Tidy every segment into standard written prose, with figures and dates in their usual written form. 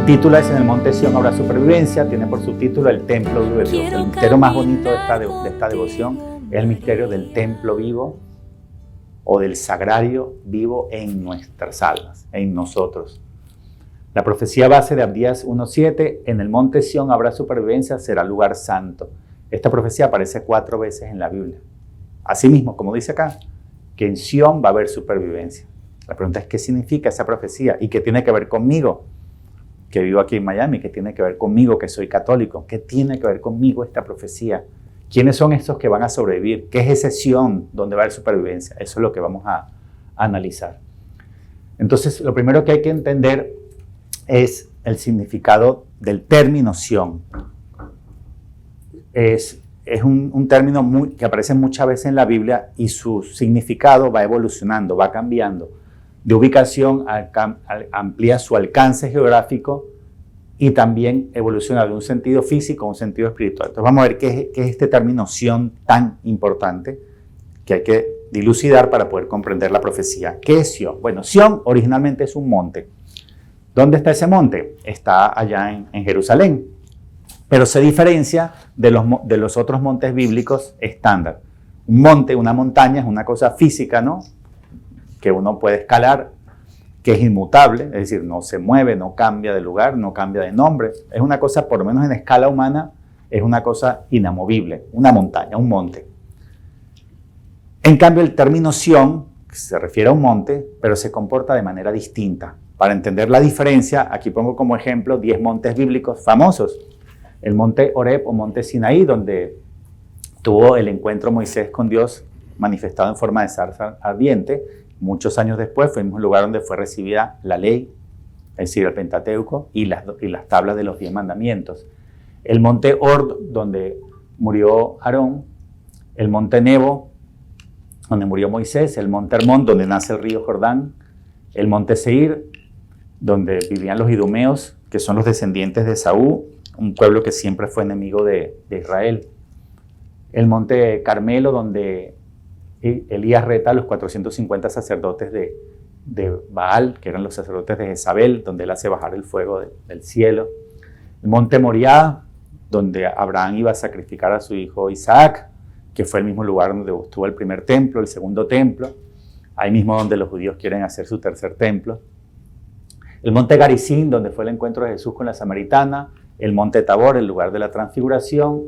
El título es: en el monte Sión habrá supervivencia. Tiene por subtítulo el templo vivo de Dios. El misterio más bonito de esta devoción es el misterio del templo vivo o del sagrario vivo en nuestras almas, en nosotros. La profecía base de Abdías 1:7: en el monte Sión habrá supervivencia, será lugar santo. Esta profecía aparece 4 veces en la Biblia. Asimismo, como dice acá, que en Sión va a haber supervivencia. La pregunta es: ¿qué significa esa profecía? ¿Y qué tiene que ver conmigo, que vivo aquí en Miami? ¿Qué tiene que ver conmigo, que soy católico? ¿Qué tiene que ver conmigo esta profecía? ¿Quiénes son estos que van a sobrevivir? ¿Qué es ese Sión donde va a haber supervivencia? Eso es lo que vamos a analizar. Entonces, lo primero que hay que entender es el significado del término Sión. Es un término que aparece muchas veces en la Biblia y su significado va evolucionando, va cambiando. De ubicación amplía su alcance geográfico y también evoluciona de un sentido físico a un sentido espiritual. Entonces vamos a ver qué es este término Sión tan importante que hay que dilucidar para poder comprender la profecía. ¿Qué es Sión? Bueno, Sión originalmente es un monte. ¿Dónde está ese monte? Está allá en Jerusalén, pero se diferencia de los otros montes bíblicos estándar. Un monte, una montaña, es una cosa física, ¿no?, que uno puede escalar, que es inmutable, es decir, no se mueve, no cambia de lugar, no cambia de nombre. Es una cosa, por lo menos en escala humana, es una cosa inamovible, una montaña, un monte. En cambio, el término Sión se refiere a un monte, pero se comporta de manera distinta. Para entender la diferencia, aquí pongo como ejemplo 10 montes bíblicos famosos. El monte Horeb o monte Sinaí, donde tuvo el encuentro Moisés con Dios manifestado en forma de zarza ardiente. Muchos años después fue el mismo lugar donde fue recibida la ley, es decir, el Pentateuco y las tablas de los 10 mandamientos. El monte Hor, donde murió Aarón. El monte Nebo, donde murió Moisés. El monte Hermón, donde nace el río Jordán. El monte Seir, donde vivían los idumeos, que son los descendientes de Esaú, un pueblo que siempre fue enemigo de Israel. El monte Carmelo, donde Elías reta a los 450 sacerdotes de Baal, que eran los sacerdotes de Jezabel, donde él hace bajar el fuego del cielo. El monte Moriah, donde Abraham iba a sacrificar a su hijo Isaac, que fue el mismo lugar donde estuvo el primer templo, el segundo templo, ahí mismo donde los judíos quieren hacer su tercer templo. El monte Garizim, donde fue el encuentro de Jesús con la samaritana. El monte Tabor, el lugar de la transfiguración.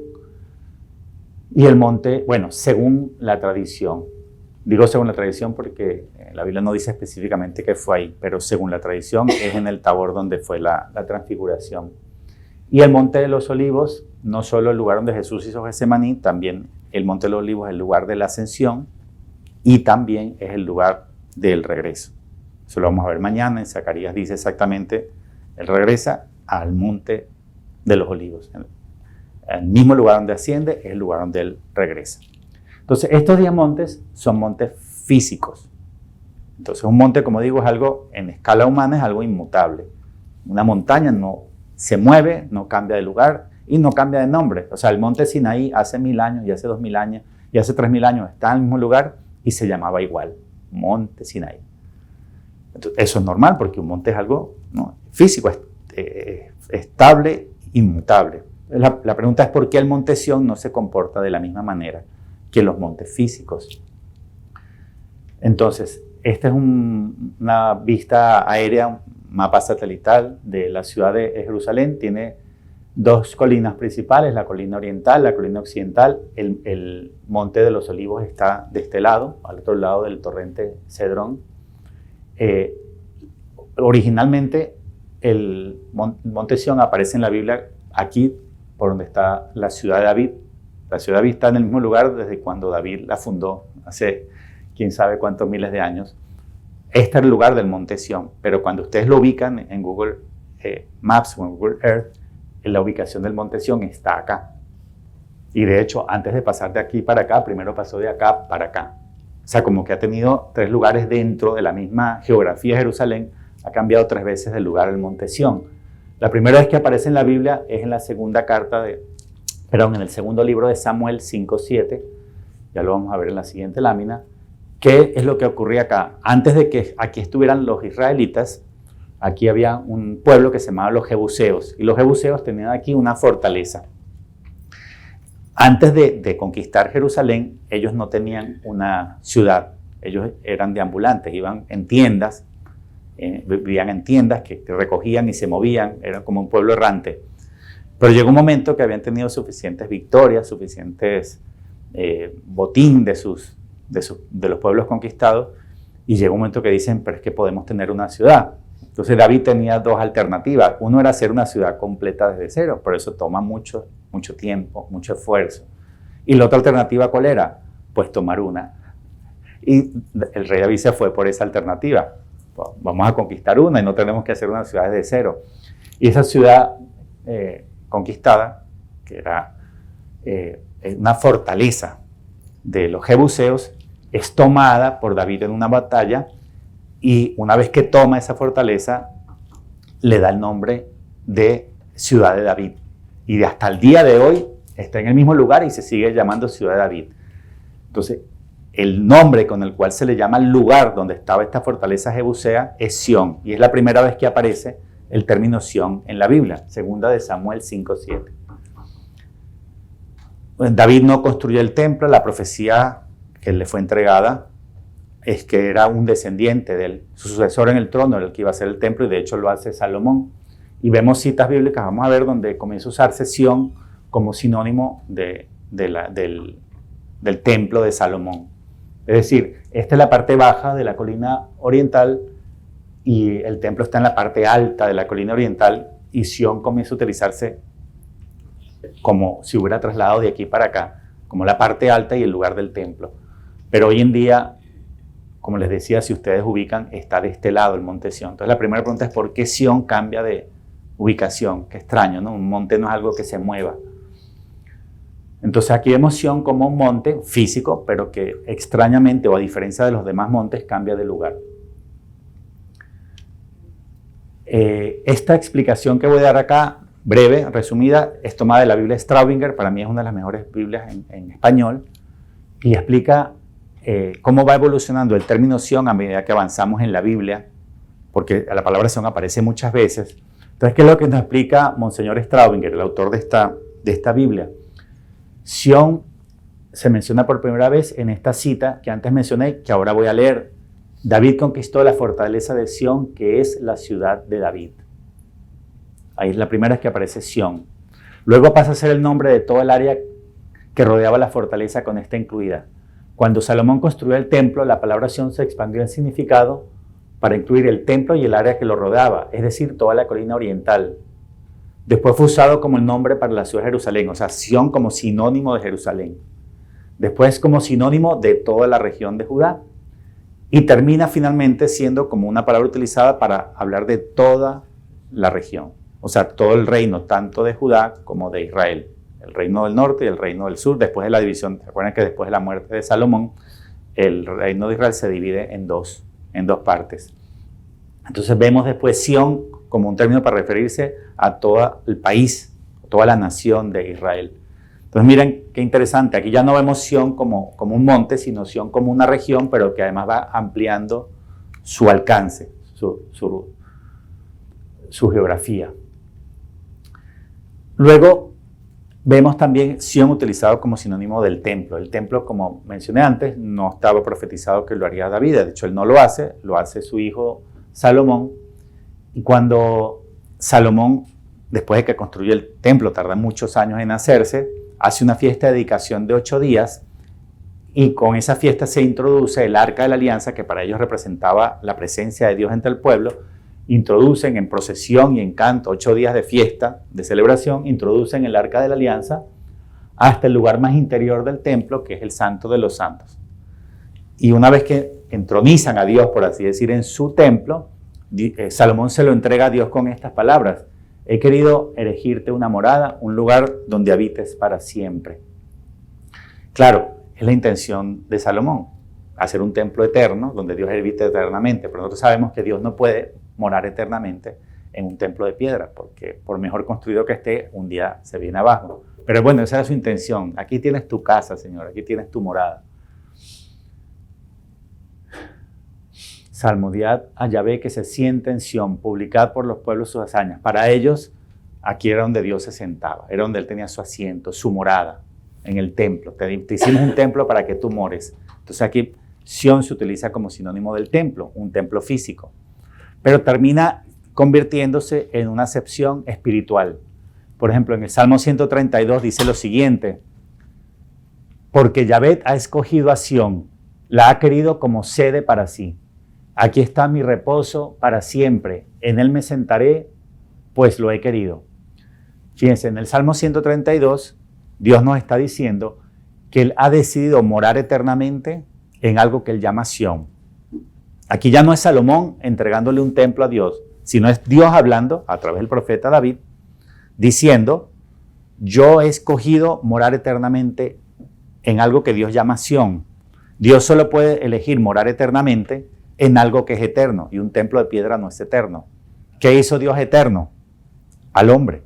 Y el monte, bueno, según la tradición, digo según la tradición porque la Biblia no dice específicamente que fue ahí, pero según la tradición es en el Tabor donde fue la transfiguración. Y el monte de los Olivos, no solo el lugar donde Jesús hizo Getsemaní, también el monte de los Olivos es el lugar de la ascensión y también es el lugar del regreso. Eso lo vamos a ver mañana. En Zacarías dice exactamente, él regresa al monte de los Olivos. El mismo lugar donde asciende es el lugar donde él regresa. Entonces, estos 10 montes son montes físicos. Entonces, un monte, como digo, es algo, en escala humana, es algo inmutable. Una montaña no se mueve, no cambia de lugar y no cambia de nombre. O sea, el monte Sinaí hace 1000 años, y hace 2000 años, y hace 3000 años está en el mismo lugar y se llamaba igual, monte Sinaí. Entonces, eso es normal porque un monte es algo, ¿no?, físico, estable, inmutable. La pregunta es: ¿por qué el monte Sión no se comporta de la misma manera que los montes físicos? Entonces, esta es una vista aérea, un mapa satelital de la ciudad de Jerusalén. Tiene 2 colinas principales, la colina oriental, la colina occidental. El monte de los Olivos está de este lado, al otro lado del torrente Cedrón. Originalmente, el monte Sión aparece en la Biblia aquí, por donde está la ciudad de David. La ciudad de David está en el mismo lugar desde cuando David la fundó, hace quién sabe cuántos miles de años. Este es el lugar del monte Sión, pero cuando ustedes lo ubican en Google Maps o en Google Earth, la ubicación del monte Sión está acá. Y de hecho, antes de pasar de aquí para acá, primero pasó de acá para acá. O sea, como que ha tenido 3 lugares dentro de la misma geografía de Jerusalén, ha cambiado 3 veces de lugar el monte Sión. La primera vez que aparece en la Biblia es en la en el segundo libro de Samuel 5:7, ya lo vamos a ver en la siguiente lámina. ¿Qué es lo que ocurría acá? Antes de que aquí estuvieran los israelitas, aquí había un pueblo que se llamaba los Jebuseos, y los Jebuseos tenían aquí una fortaleza. Antes de conquistar Jerusalén, ellos no tenían una ciudad, ellos eran deambulantes, iban en tiendas, vivían en tiendas que recogían y se movían, eran como un pueblo errante. Pero llegó un momento que habían tenido suficientes victorias, suficientes botín de los pueblos conquistados, y llegó un momento que dicen, pero es que podemos tener una ciudad. Entonces David tenía dos alternativas. Uno era hacer una ciudad completa desde cero, pero eso toma mucho tiempo, mucho esfuerzo. Y la otra alternativa, ¿cuál era? Pues tomar una. Y el rey David se fue por esa alternativa. Pues vamos a conquistar una y no tenemos que hacer una ciudad desde cero. Y esa ciudad conquistada, que era una fortaleza de los Jebuseos, es tomada por David en una batalla, y una vez que toma esa fortaleza, le da el nombre de Ciudad de David. Y hasta el día de hoy está en el mismo lugar y se sigue llamando Ciudad de David. Entonces, el nombre con el cual se le llama el lugar donde estaba esta fortaleza jebusea es Sión. Y es la primera vez que aparece el término Sión en la Biblia, segunda de Samuel 5:7. David no construyó el templo, la profecía que le fue entregada es que era un descendiente de él, su sucesor en el trono, el que iba a hacer el templo, y de hecho lo hace Salomón. Y vemos citas bíblicas, vamos a ver, donde comienza a usarse Sión como sinónimo del templo de Salomón. Es decir, esta es la parte baja de la colina oriental y el templo está en la parte alta de la colina oriental, y Sión comienza a utilizarse como si hubiera trasladado de aquí para acá, como la parte alta y el lugar del templo. Pero hoy en día, como les decía, si ustedes ubican, está de este lado el monte Sión. Entonces la primera pregunta es ¿por qué Sión cambia de ubicación? Qué extraño, ¿no? Un monte no es algo que se mueva. Entonces aquí vemos Sión como un monte físico, pero que extrañamente, o a diferencia de los demás montes, cambia de lugar. Esta explicación que voy a dar acá, breve, resumida, es tomada de la Biblia Staudinger. Para mí es una de las mejores Biblias en español, y explica cómo va evolucionando el término Sión a medida que avanzamos en la Biblia, porque la palabra Sión aparece muchas veces. Entonces, ¿qué es lo que nos explica Monseñor Staudinger, el autor de esta Biblia? Sión se menciona por primera vez en esta cita que antes mencioné, que ahora voy a leer. David conquistó la fortaleza de Sión, que es la ciudad de David. Ahí es la primera vez que aparece Sión. Luego pasa a ser el nombre de toda el área que rodeaba la fortaleza, con esta incluida. Cuando Salomón construyó el templo, la palabra Sión se expandió en significado para incluir el templo y el área que lo rodeaba, es decir, toda la colina oriental. Después fue usado como el nombre para la ciudad de Jerusalén, o sea, Sión como sinónimo de Jerusalén. Después como sinónimo de toda la región de Judá. Y termina finalmente siendo como una palabra utilizada para hablar de toda la región. O sea, todo el reino, tanto de Judá como de Israel. El reino del norte y el reino del sur. Después de la división, recuerden que después de la muerte de Salomón, el reino de Israel se divide en dos partes. Entonces vemos después Sión como un término para referirse a todo el país, toda la nación de Israel. Entonces miren qué interesante, aquí ya no vemos Sión como un monte, sino Sión como una región, pero que además va ampliando su alcance, su geografía. Luego vemos también Sión utilizado como sinónimo del templo. El templo, como mencioné antes, no estaba profetizado que lo haría David. De hecho, él no lo hace su hijo Salomón. Y cuando Salomón, después de que construyó el templo, tarda muchos años en hacerse, hace una fiesta de dedicación de 8 días, y con esa fiesta se introduce el Arca de la Alianza, que para ellos representaba la presencia de Dios entre el pueblo. Introducen en procesión y en canto, 8 días de fiesta, de celebración, introducen el Arca de la Alianza hasta el lugar más interior del templo, que es el Santo de los Santos. Y una vez que entronizan a Dios, por así decir, en su templo, Salomón se lo entrega a Dios con estas palabras: he querido erigirte una morada, un lugar donde habites para siempre. Claro, es la intención de Salomón, hacer un templo eterno donde Dios habite eternamente, pero nosotros sabemos que Dios no puede morar eternamente en un templo de piedra, porque por mejor construido que esté, un día se viene abajo. Pero bueno, esa era su intención. Aquí tienes tu casa, Señor, aquí tienes tu morada. Salmodiad a Yahvé que se sienta en Sión, publicad por los pueblos sus hazañas. Para ellos, aquí era donde Dios se sentaba, era donde Él tenía su asiento, su morada, en el templo. Te hicimos un templo para que tú mores. Entonces aquí Sión se utiliza como sinónimo del templo, un templo físico. Pero termina convirtiéndose en una acepción espiritual. Por ejemplo, en el Salmo 132 dice lo siguiente: porque Yahvé ha escogido a Sión, la ha querido como sede para sí. Aquí está mi reposo para siempre, en él me sentaré, pues lo he querido. Fíjense, en el Salmo 132, Dios nos está diciendo que Él ha decidido morar eternamente en algo que Él llama Sión. Aquí ya no es Salomón entregándole un templo a Dios, sino es Dios hablando a través del profeta David, diciendo, yo he escogido morar eternamente en algo que Dios llama Sión. Dios solo puede elegir morar eternamente en algo que es eterno, y un templo de piedra no es eterno. ¿Qué hizo Dios eterno? Al hombre.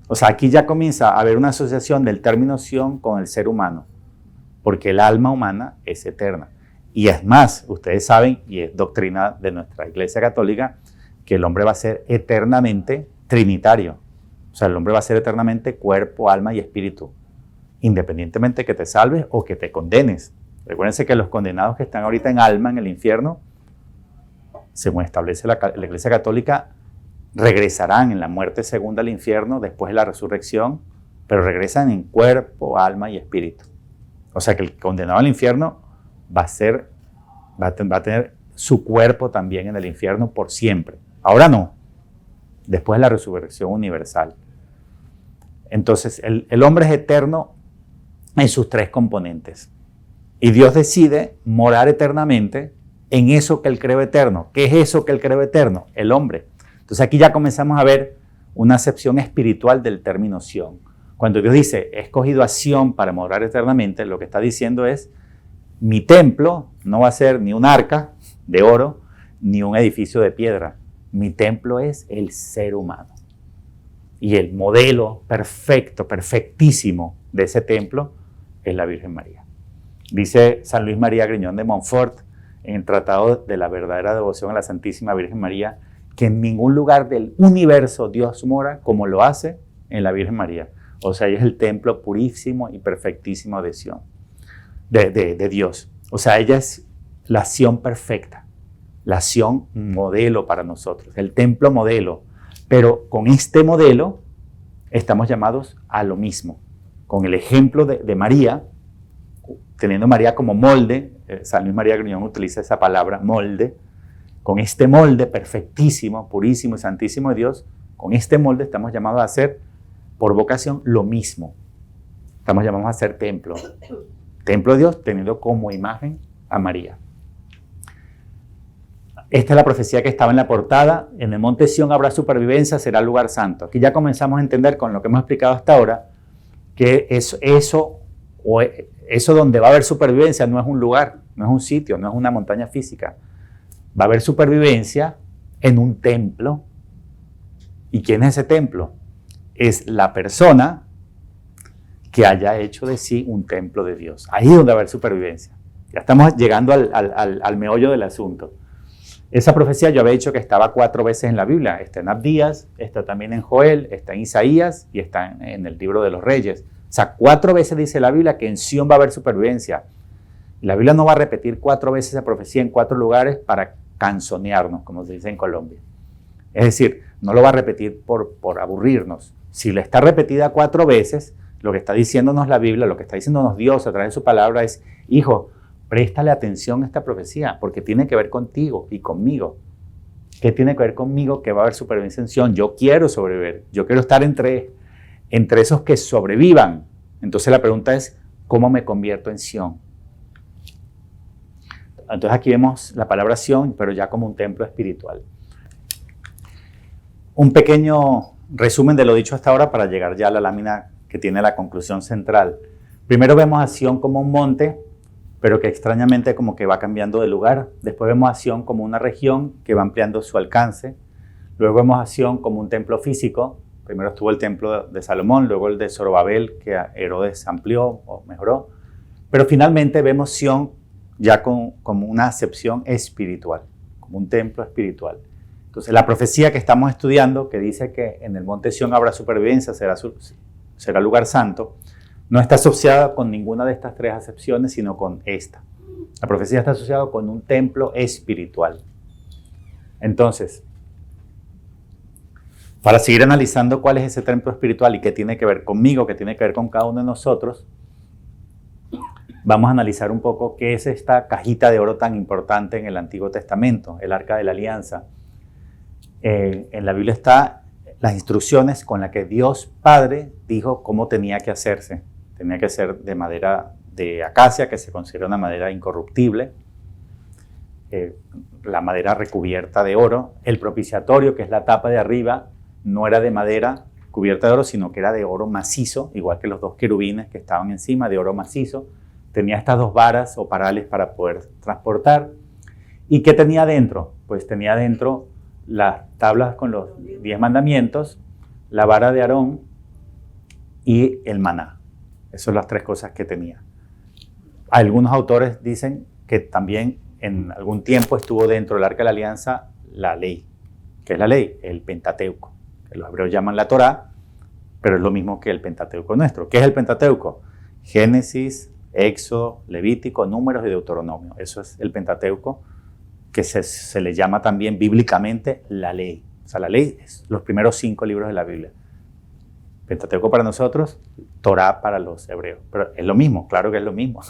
O sea, aquí ya comienza a haber una asociación del término Sión con el ser humano, porque el alma humana es eterna. Y es más, ustedes saben, y es doctrina de nuestra Iglesia Católica, que el hombre va a ser eternamente trinitario. O sea, el hombre va a ser eternamente cuerpo, alma y espíritu, independientemente que te salves o que te condenes. Recuérdense que los condenados que están ahorita en alma, en el infierno, según establece la Iglesia Católica, regresarán en la muerte segunda al infierno después de la resurrección, pero regresan en cuerpo, alma y espíritu. O sea que el condenado al infierno va a tener su cuerpo también en el infierno por siempre. Ahora no, después de la resurrección universal. Entonces el hombre es eterno en sus tres componentes. Y Dios decide morar eternamente en eso que Él creó eterno. ¿Qué es eso que Él creó eterno? El hombre. Entonces aquí ya comenzamos a ver una acepción espiritual del término Sión. Cuando Dios dice, he escogido a Sión para morar eternamente, lo que está diciendo es, mi templo no va a ser ni un arca de oro, ni un edificio de piedra. Mi templo es el ser humano. Y el modelo perfecto, perfectísimo de ese templo es la Virgen María. Dice San Luis María Griñón de Montfort, en el Tratado de la verdadera devoción a la Santísima Virgen María, que en ningún lugar del universo Dios mora como lo hace en la Virgen María. O sea, ella es el templo purísimo y perfectísimo de Sión, de Dios. O sea, ella es la Sión perfecta, la Sión modelo para nosotros, el templo modelo. Pero con este modelo estamos llamados a lo mismo. Con el ejemplo de María, teniendo María como molde, San Luis María Griñón utiliza esa palabra, molde. Con este molde perfectísimo, purísimo y santísimo de Dios, con este molde estamos llamados a hacer por vocación lo mismo. Estamos llamados a ser templo. Templo de Dios teniendo como imagen a María. Esta es la profecía que estaba en la portada. En el monte Sión habrá supervivencia, será lugar santo. Aquí ya comenzamos a entender con lo que hemos explicado hasta ahora que eso donde va a haber supervivencia no es un lugar, no es un sitio, no es una montaña física. Va a haber supervivencia en un templo. ¿Y quién es ese templo? Es la persona que haya hecho de sí un templo de Dios. Ahí es donde va a haber supervivencia. Ya estamos llegando al meollo del asunto. Esa profecía yo había dicho que estaba 4 veces en la Biblia. Está en Abdías, está también en Joel, está en Isaías y está en el libro de los Reyes. O sea, 4 veces dice la Biblia que en Sión va a haber supervivencia. La Biblia no va a repetir 4 veces esa profecía en 4 lugares para canzonearnos, como se dice en Colombia. Es decir, no lo va a repetir por aburrirnos. Si la está repetida 4 veces, lo que está diciéndonos la Biblia, lo que está diciéndonos Dios a través de su palabra es, hijo, préstale atención a esta profecía, porque tiene que ver contigo y conmigo. ¿Qué tiene que ver conmigo? Que va a haber supervivencia en Sión. Yo quiero sobrevivir, yo quiero estar entre esos que sobrevivan. Entonces la pregunta es, ¿cómo me convierto en Sión? Entonces aquí vemos la palabra Sión, pero ya como un templo espiritual. Un pequeño resumen de lo dicho hasta ahora para llegar ya a la lámina que tiene la conclusión central. Primero vemos a Sión como un monte, pero que extrañamente como que va cambiando de lugar. Después vemos a Sión como una región que va ampliando su alcance. Luego vemos a Sión como un templo físico. Primero estuvo el templo de Salomón, luego el de Zorobabel, que Herodes amplió o mejoró. Pero finalmente vemos Sión ya como una acepción espiritual, como un templo espiritual. Entonces, la profecía que estamos estudiando, que dice que en el monte Sión habrá supervivencia, será lugar santo, no está asociada con ninguna de estas tres acepciones, sino con esta. La profecía está asociada con un templo espiritual. Entonces, para seguir analizando cuál es ese templo espiritual y qué tiene que ver conmigo, qué tiene que ver con cada uno de nosotros, vamos a analizar un poco qué es esta cajita de oro tan importante en el Antiguo Testamento, el Arca de la Alianza. En la Biblia están las instrucciones con las que Dios Padre dijo cómo tenía que hacerse. Tenía que ser de madera de acacia, que se considera una madera incorruptible, la madera recubierta de oro. El propiciatorio, que es la tapa de arriba, no era de madera cubierta de oro, sino que era de oro macizo, igual que los dos querubines que estaban encima, de oro macizo. Tenía estas dos varas o parales para poder transportar. ¿Y qué tenía dentro? Pues tenía dentro las tablas con los 10 mandamientos, la vara de Aarón y el maná. Esas son las tres cosas que tenía. Algunos autores dicen que también en algún tiempo estuvo dentro del Arca de la Alianza la ley. ¿Qué es la ley? El Pentateuco, que los hebreos llaman la Torá, pero es lo mismo que el Pentateuco nuestro. ¿Qué es el Pentateuco? Génesis, Éxodo, Levítico, Números y Deuteronomio. Eso es el Pentateuco, que se le llama también bíblicamente la ley. O sea, la ley es los primeros 5 libros de la Biblia. Pentateuco para nosotros, Torá para los hebreos. Pero es lo mismo, claro que es lo mismo.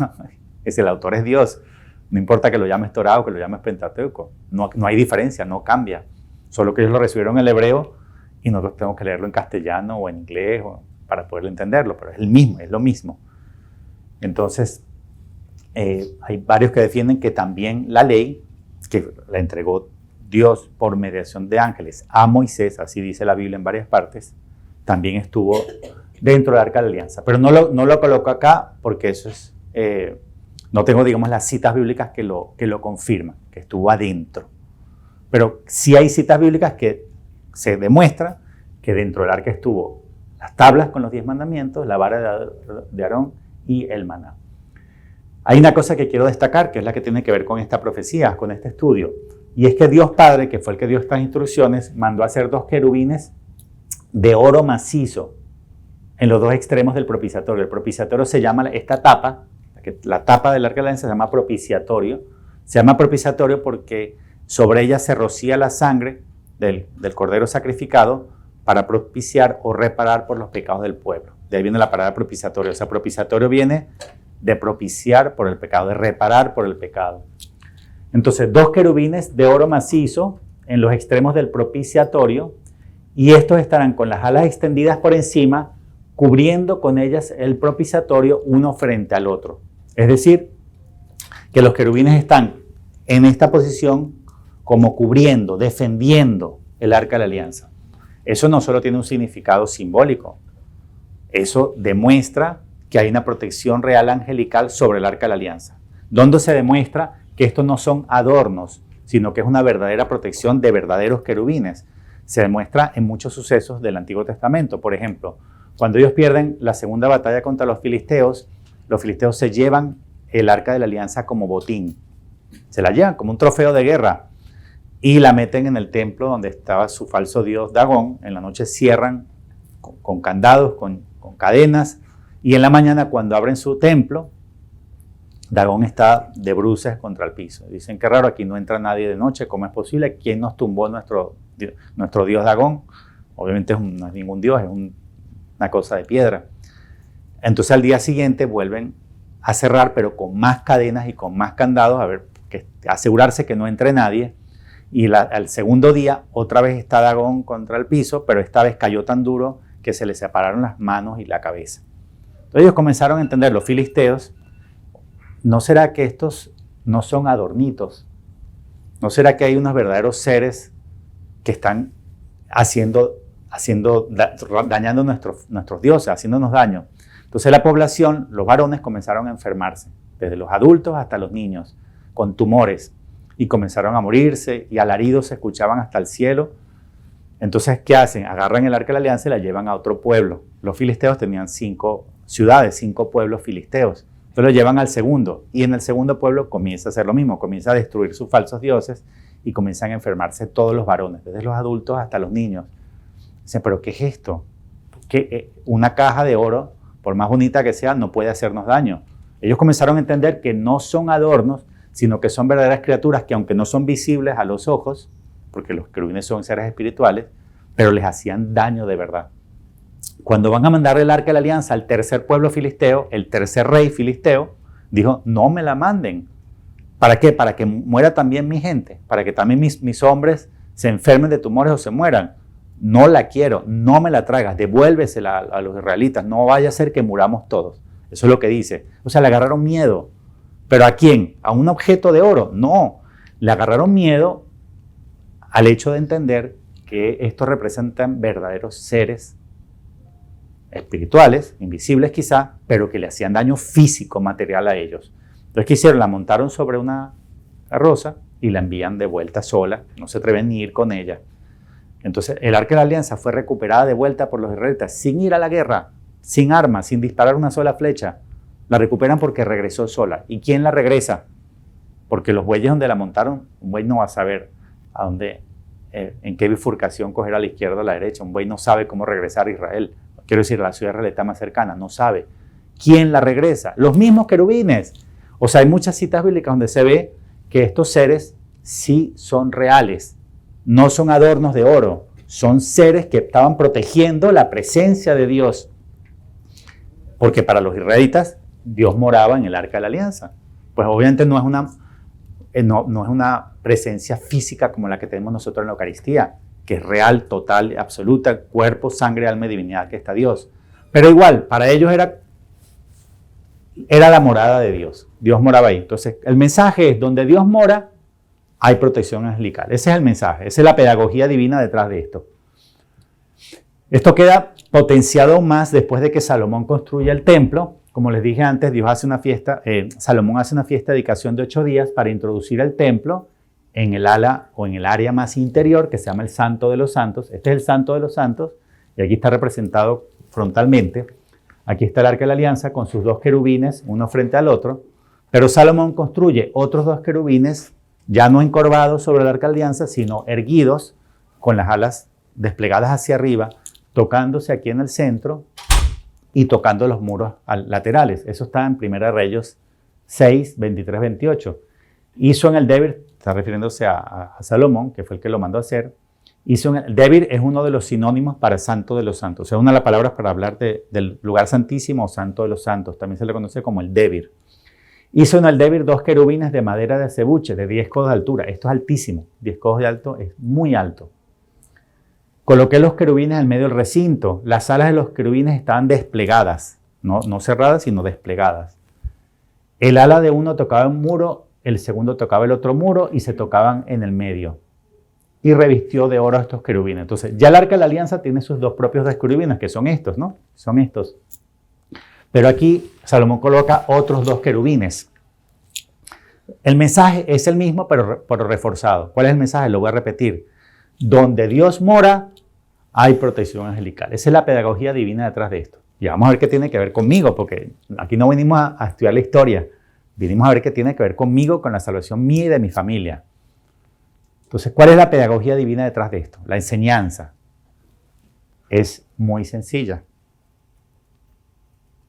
Es el autor es Dios. No importa que lo llames Torá o que lo llames Pentateuco. No hay diferencia, no cambia. Solo que ellos lo recibieron en el hebreo y nosotros tenemos que leerlo en castellano o en inglés para poderlo entenderlo. Pero es el mismo, es lo mismo. Entonces, hay varios que defienden que también la ley, que la entregó Dios por mediación de ángeles a Moisés, así dice la Biblia en varias partes, también estuvo dentro del Arca de la Alianza. Pero no lo coloco acá porque eso es, no tengo, digamos, las citas bíblicas que lo confirman, que estuvo adentro. Pero sí hay citas bíblicas que se demuestra que dentro del arca estuvo las tablas con los 10 mandamientos, la vara de Aarón y el maná. Hay una cosa que quiero destacar, que es la que tiene que ver con esta profecía, con este estudio, y es que Dios Padre, que fue el que dio estas instrucciones, mandó a hacer 2 querubines de oro macizo en los 2 extremos del propiciatorio. El propiciatorio se llama, esta tapa, la tapa del Arca de la Alianza se llama propiciatorio. Se llama propiciatorio porque sobre ella se rocía la sangre del cordero sacrificado para propiciar o reparar por los pecados del pueblo. De ahí viene la palabra propiciatorio. O sea, propiciatorio viene de propiciar por el pecado, de reparar por el pecado. Entonces, 2 querubines de oro macizo en los extremos del propiciatorio, y estos estarán con las alas extendidas por encima, cubriendo con ellas el propiciatorio uno frente al otro. Es decir, que los querubines están en esta posición como cubriendo, defendiendo el Arca de la Alianza. Eso no solo tiene un significado simbólico, eso demuestra que hay una protección real angelical sobre el Arca de la Alianza, donde se demuestra que estos no son adornos, sino que es una verdadera protección de verdaderos querubines. Se demuestra en muchos sucesos del Antiguo Testamento. Por ejemplo, cuando ellos pierden la segunda batalla contra los filisteos se llevan el Arca de la Alianza como botín. Se la llevan como un trofeo de guerra y la meten en el templo donde estaba su falso dios Dagón. En la noche cierran con candados, con cadenas, y en la mañana, cuando abren su templo, Dagón está de bruces contra el piso. Dicen, qué raro, aquí no entra nadie de noche, ¿cómo es posible? ¿Quién nos tumbó nuestro dios Dagón? Obviamente no es ningún dios, es una cosa de piedra. Entonces al día siguiente vuelven a cerrar, pero con más cadenas y con más candados, asegurarse que no entre nadie. Y al segundo día, otra vez está Dagón contra el piso, pero esta vez cayó tan duro que se le separaron las manos y la cabeza. Entonces ellos comenzaron a entender, los filisteos, ¿no será que estos no son adornitos? ¿No será que hay unos verdaderos seres que están dañando nuestros dioses, haciéndonos daño? Entonces la población, los varones, comenzaron a enfermarse, desde los adultos hasta los niños, con tumores, y comenzaron a morirse, y alaridos se escuchaban hasta el cielo. Entonces, ¿qué hacen? Agarran el Arca de la Alianza y la llevan a otro pueblo. Los filisteos tenían 5 ciudades, 5 pueblos filisteos. Entonces lo llevan al segundo, y en el segundo pueblo comienza a hacer lo mismo, comienza a destruir sus falsos dioses y comienzan a enfermarse todos los varones, desde los adultos hasta los niños. Dicen, ¿pero qué es esto? Una caja de oro, por más bonita que sea, no puede hacernos daño. Ellos comenzaron a entender que no son adornos, sino que son verdaderas criaturas que, aunque no son visibles a los ojos, porque los querubines son seres espirituales, pero les hacían daño de verdad. Cuando van a mandar el arca de la alianza al tercer pueblo filisteo, el tercer rey filisteo dijo, no me la manden. ¿Para qué? Para que muera también mi gente, para que también mis hombres se enfermen de tumores o se mueran. No la quiero, no me la traigas, devuélvesela a los israelitas, no vaya a ser que muramos todos. Eso es lo que dice. O sea, le agarraron miedo. ¿Pero a quién? ¿A un objeto de oro? No, le agarraron miedo al hecho de entender que estos representan verdaderos seres espirituales, invisibles quizá, pero que le hacían daño físico, material a ellos. Entonces, ¿qué hicieron? La montaron sobre una carroza y la envían de vuelta sola, no se atreven ni ir con ella. Entonces, el arca de la alianza fue recuperada de vuelta por los israelitas sin ir a la guerra, sin armas, sin disparar una sola flecha. La recuperan porque regresó sola. ¿Y quién la regresa? Porque los bueyes donde la montaron, un buey no va a saber a dónde, en qué bifurcación coger a la izquierda o a la derecha. Un buey no sabe cómo regresar a Israel. Quiero decir, la ciudad israelita más cercana, no sabe. ¿Quién la regresa? Los mismos querubines. O sea, hay muchas citas bíblicas donde se ve que estos seres sí son reales. No son adornos de oro. Son seres que estaban protegiendo la presencia de Dios. Porque para los israelitas, Dios moraba en el arca de la alianza. Pues obviamente no es una presencia física como la que tenemos nosotros en la Eucaristía, que es real, total, absoluta, cuerpo, sangre, alma y divinidad que está Dios. Pero igual, para ellos era la morada de Dios. Dios moraba ahí. Entonces, el mensaje es, donde Dios mora, hay protección angelical. Ese es el mensaje, esa es la pedagogía divina detrás de esto. Esto queda potenciado más después de que Salomón construye el templo. Como les dije antes, Salomón hace una fiesta de dedicación de 8 días para introducir el templo en el ala o en el área más interior que se llama el Santo de los Santos. Este es el Santo de los Santos y aquí está representado frontalmente. Aquí está el Arca de la Alianza con sus 2 querubines, uno frente al otro. Pero Salomón construye otros 2 querubines, ya no encorvados sobre el Arca de la Alianza, sino erguidos con las alas desplegadas hacia arriba, tocándose aquí en el centro y tocando los muros laterales. Eso está en 1 Reyes 6, 23, 28. Hizo en el Debir, está refiriéndose a Salomón, que fue el que lo mandó a hacer. El Debir es uno de los sinónimos para Santo de los Santos. O sea, una de las palabras para hablar del lugar santísimo o Santo de los Santos. También se le conoce como el Debir. Hizo en el Debir 2 querubines de madera de acebuche, de 10 codos de altura. Esto es altísimo. 10 codos de alto es muy alto. Coloqué los querubines en medio del recinto. Las alas de los querubines estaban desplegadas, no cerradas, sino desplegadas. El ala de uno tocaba un muro, el segundo tocaba el otro muro y se tocaban en el medio. Y revistió de oro a estos querubines. Entonces, ya el Arca de la Alianza tiene sus 2 propios querubines, que son estos, ¿no? Son estos. Pero aquí Salomón coloca otros 2 querubines. El mensaje es el mismo, pero reforzado. ¿Cuál es el mensaje? Lo voy a repetir. Donde Dios mora, hay protección angelical. Esa es la pedagogía divina detrás de esto. Y vamos a ver qué tiene que ver conmigo, porque aquí no venimos a estudiar la historia. Vinimos a ver qué tiene que ver conmigo, con la salvación mía y de mi familia. Entonces, ¿cuál es la pedagogía divina detrás de esto? La enseñanza es muy sencilla.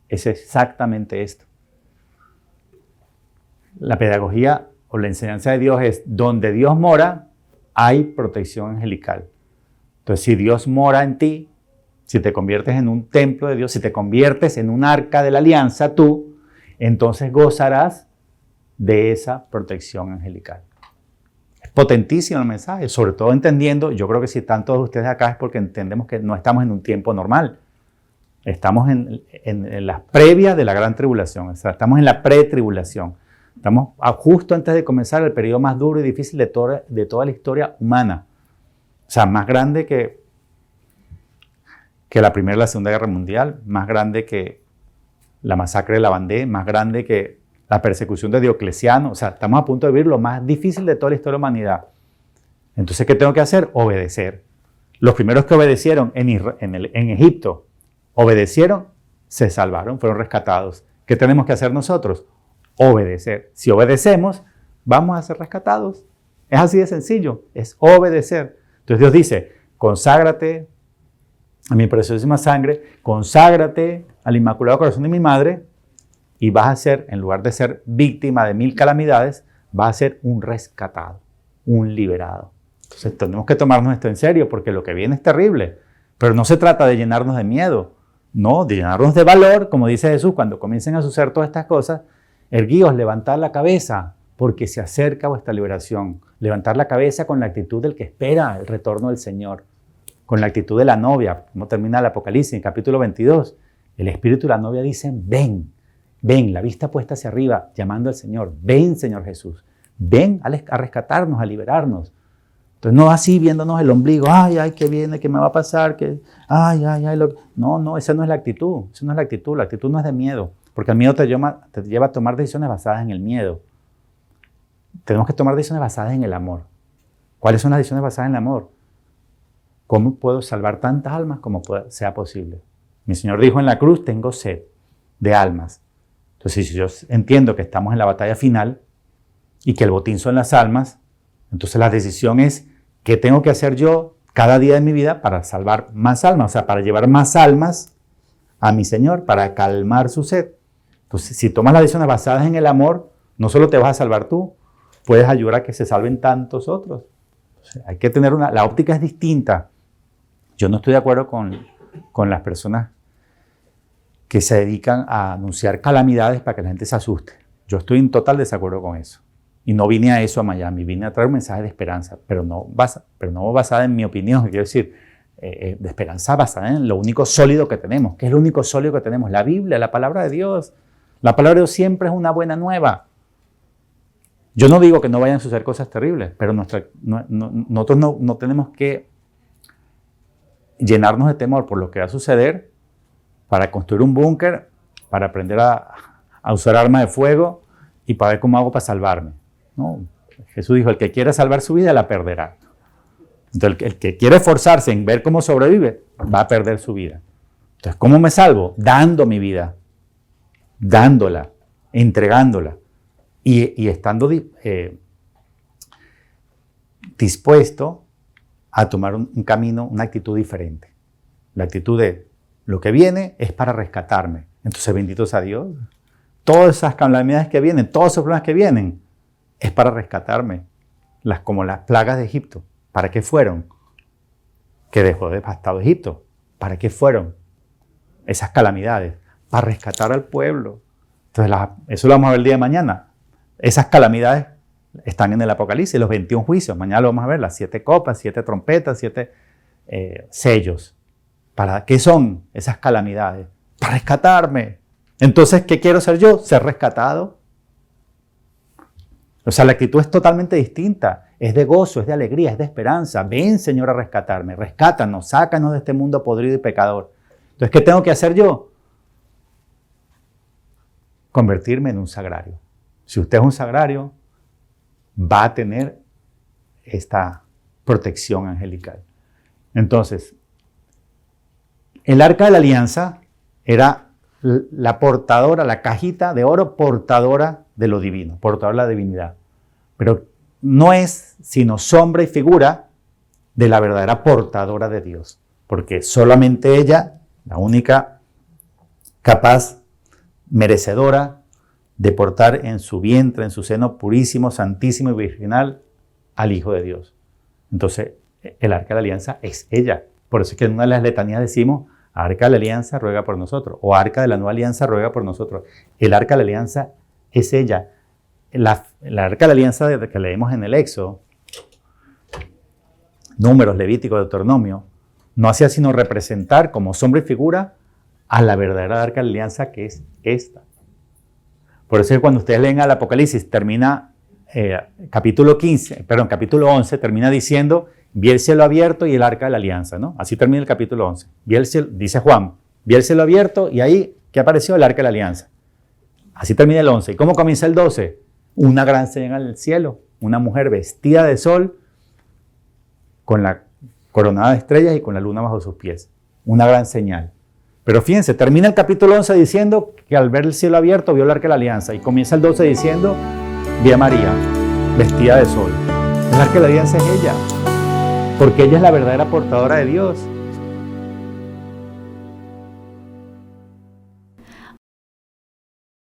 Es exactamente esto. La pedagogía o la enseñanza de Dios es, donde Dios mora, hay protección angelical. Entonces, si Dios mora en ti, si te conviertes en un templo de Dios, si te conviertes en un arca de la alianza tú, entonces gozarás de esa protección angelical. Es potentísimo el mensaje, sobre todo entendiendo, yo creo que si están todos ustedes acá es porque entendemos que no estamos en un tiempo normal. Estamos en las previas de la gran tribulación, o sea, estamos en la pretribulación. Estamos justo antes de comenzar el periodo más duro y difícil de toda la historia humana. O sea, más grande que la Primera y la Segunda Guerra Mundial, más grande que la masacre de la Vendée, más grande que la persecución de Diocleciano. O sea, estamos a punto de vivir lo más difícil de toda la historia de la humanidad. Entonces, ¿qué tengo que hacer? Obedecer. Los primeros que obedecieron en Egipto, obedecieron, se salvaron, fueron rescatados. ¿Qué tenemos que hacer nosotros? Obedecer. Si obedecemos, vamos a ser rescatados. Es así de sencillo, es obedecer. Entonces Dios dice, conságrate a mi preciosísima sangre, conságrate al Inmaculado Corazón de mi Madre y vas a ser, en lugar de ser víctima de 1000 calamidades, vas a ser un rescatado, un liberado. Entonces tenemos que tomarnos esto en serio porque lo que viene es terrible, pero no se trata de llenarnos de miedo, no, de llenarnos de valor, como dice Jesús, cuando comiencen a suceder todas estas cosas, erguíos, levantad la cabeza, porque se acerca vuestra liberación. Levantar la cabeza con la actitud del que espera el retorno del Señor, con la actitud de la novia, como termina el Apocalipsis, en capítulo 22. El Espíritu y la novia dicen, ven, ven, la vista puesta hacia arriba, llamando al Señor. Ven, Señor Jesús, ven a rescatarnos, a liberarnos. Entonces, no así viéndonos el ombligo, ay, ay, ¿qué viene? ¿Qué me va a pasar? Ay, ay, ay. No, esa no es la actitud. Esa no es la actitud. La actitud no es de miedo, porque el miedo te lleva a tomar decisiones basadas en el miedo. Tenemos que tomar decisiones basadas en el amor. ¿Cuáles son las decisiones basadas en el amor? ¿Cómo puedo salvar tantas almas como sea posible? Mi Señor dijo en la cruz, tengo sed de almas. Entonces, si yo entiendo que estamos en la batalla final y que el botín son las almas, entonces la decisión es qué tengo que hacer yo cada día de mi vida para salvar más almas, o sea, para llevar más almas a mi Señor, para calmar su sed. Entonces, si tomas las decisiones basadas en el amor, no solo te vas a salvar tú, puedes ayudar a que se salven tantos otros. Entonces, hay que tener la óptica es distinta. Yo no estoy de acuerdo con las personas que se dedican a anunciar calamidades para que la gente se asuste. Yo estoy en total desacuerdo con eso. Y no vine a eso a Miami, vine a traer un mensaje de esperanza, pero no basada en mi opinión, quiero decir, de esperanza basada en lo único sólido que tenemos. ¿Qué es lo único sólido que tenemos? La Biblia, la palabra de Dios. La palabra de Dios siempre es una buena nueva. Yo no digo que no vayan a suceder cosas terribles, pero nosotros no tenemos que llenarnos de temor por lo que va a suceder para construir un búnker, para aprender a usar armas de fuego y para ver cómo hago para salvarme. No, Jesús dijo, el que quiera salvar su vida la perderá. Entonces, el que quiere esforzarse en ver cómo sobrevive, va a perder su vida. Entonces, ¿cómo me salvo? Dando mi vida, dándola, entregándola y estando dispuesto a tomar un camino, una actitud diferente. La actitud de lo que viene es para rescatarme. Entonces, bendito sea Dios. Todas esas calamidades que vienen, todos esos problemas que vienen, es para rescatarme. Como las plagas de Egipto. ¿Para qué fueron? Que dejó devastado Egipto. ¿Para qué fueron esas calamidades? Para rescatar al pueblo. Entonces, eso lo vamos a ver el día de mañana. Esas calamidades están en el Apocalipsis, los 21 juicios. Mañana lo vamos a ver, las 7 copas, 7 trompetas, 7 sellos. ¿Para qué son esas calamidades? Para rescatarme. Entonces, ¿qué quiero ser yo? Ser rescatado. O sea, la actitud es totalmente distinta. Es de gozo, es de alegría, es de esperanza. Ven, Señor, a rescatarme. Rescátanos, sácanos de este mundo podrido y pecador. Entonces, ¿qué tengo que hacer yo? Convertirme en un sagrario. Si usted es un sagrario, va a tener esta protección angelical. Entonces, el arca de la alianza era la portadora, la cajita de oro portadora de lo divino, portadora de la divinidad. Pero no es sino sombra y figura de la verdadera portadora de Dios, porque solamente ella, la única capaz, merecedora de portar en su vientre, en su seno purísimo, santísimo y virginal al Hijo de Dios. Entonces, el arca de la alianza es ella. Por eso es que en una de las letanías decimos, arca de la alianza ruega por nosotros, o arca de la nueva alianza ruega por nosotros. El arca de la alianza es ella. La arca de la alianza que leemos en el Éxodo, Números, Levítico, Deuteronomio, no hacía sino representar como sombra y figura a la verdadera arca de la alianza que es esta. Por eso es que cuando ustedes leen al Apocalipsis, termina capítulo 11, termina diciendo, vi el cielo abierto y el arca de la alianza, ¿no? Así termina el capítulo 11. Dice Juan, vi el cielo abierto y ahí, ¿qué apareció? El arca de la alianza. Así termina el 11. ¿Y cómo comienza el 12? Una gran señal en el cielo, una mujer vestida de sol, con la coronada de estrellas y con la luna bajo sus pies. Una gran señal. Pero fíjense, termina el capítulo 11 diciendo que al ver el cielo abierto vio el arca de la alianza. Y comienza el 12 diciendo, vi a María, vestida de sol. Dejar que la alianza es ella, porque ella es la verdadera portadora de Dios.